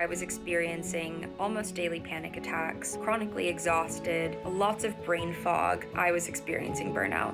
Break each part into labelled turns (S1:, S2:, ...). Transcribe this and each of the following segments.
S1: I was experiencing almost daily panic attacks, chronically exhausted, lots of brain fog. I was experiencing burnout.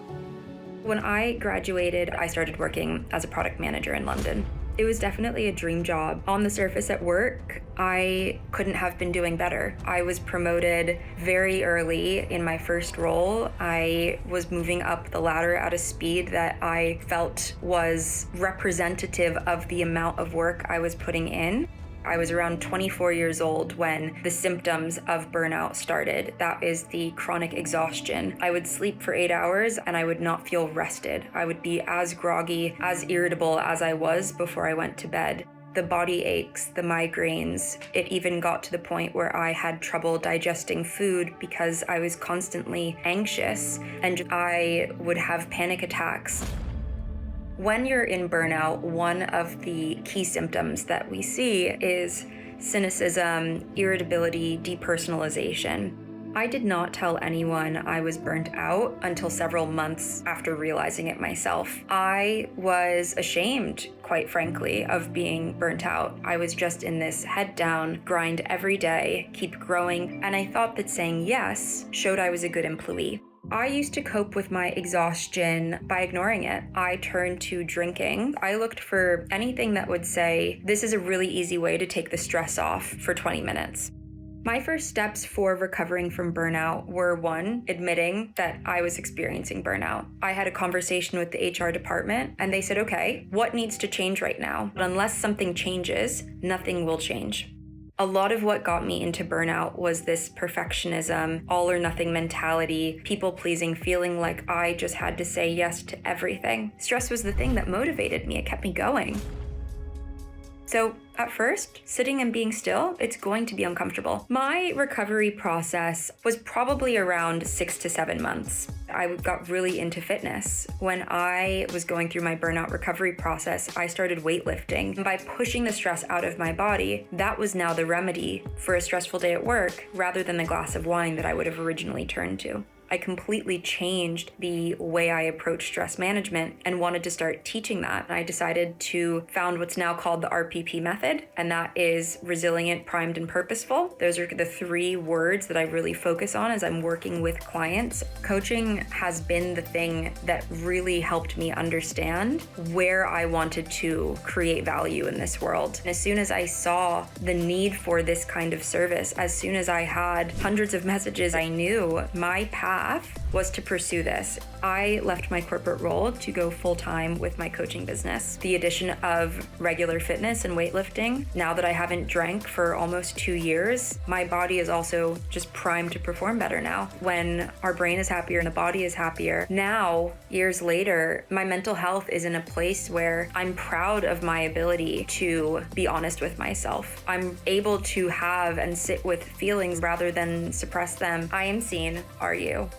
S1: When I graduated, I started working as a product manager in London. It was definitely a dream job. On the surface at work, I couldn't have been doing better. I was promoted very early in my first role. I was moving up the ladder at a speed that I felt was representative of the amount of work I was putting in. I was around 24 years old when the symptoms of burnout started. That is the chronic exhaustion. I would sleep for 8 hours and I would not feel rested. I would be as groggy, as irritable as I was before I went to bed. The body aches, the migraines. It even got to the point where I had trouble digesting food because I was constantly anxious and I would have panic attacks. When you're in burnout, one of the key symptoms that we see is cynicism, irritability, depersonalization. I did not tell anyone I was burnt out until several months after realizing it myself. I was ashamed, quite frankly, of being burnt out. I was just in this head down, grind every day, keep growing, and I thought that saying yes showed I was a good employee. I used to cope with my exhaustion by ignoring it. I turned to drinking. I looked for anything that would say, this is a really easy way to take the stress off for 20 minutes. My first steps for recovering from burnout were, one, admitting that I was experiencing burnout. I had a conversation with the HR department and they said, okay, what needs to change right now? But unless something changes, nothing will change. A lot of what got me into burnout was this perfectionism, all or nothing mentality, people pleasing, feeling like I just had to say yes to everything. Stress was the thing that motivated me. It kept me going. So at first, sitting and being still, it's going to be uncomfortable. My recovery process was probably around 6 to 7 months. I got really into fitness. When I was going through my burnout recovery process, I started weightlifting. And by pushing the stress out of my body, that was now the remedy for a stressful day at work, rather than the glass of wine that I would have originally turned to. I completely changed the way I approach stress management and wanted to start teaching that. I decided to found what's now called the RPP method, and that is resilient, primed, and purposeful. Those are the 3 words that I really focus on as I'm working with clients. Coaching has been the thing that really helped me understand where I wanted to create value in this world. And as soon as I saw the need for this kind of service, as soon as I had hundreds of messages, I knew my path was to pursue this. I left my corporate role to go full-time with my coaching business. The addition of regular fitness and weightlifting, now that I haven't drank for almost 2 years, my body is also just primed to perform better now. When our brain is happier and the body is happier, now, years later, my mental health is in a place where I'm proud of my ability to be honest with myself. I'm able to have and sit with feelings rather than suppress them. I am seen, are you?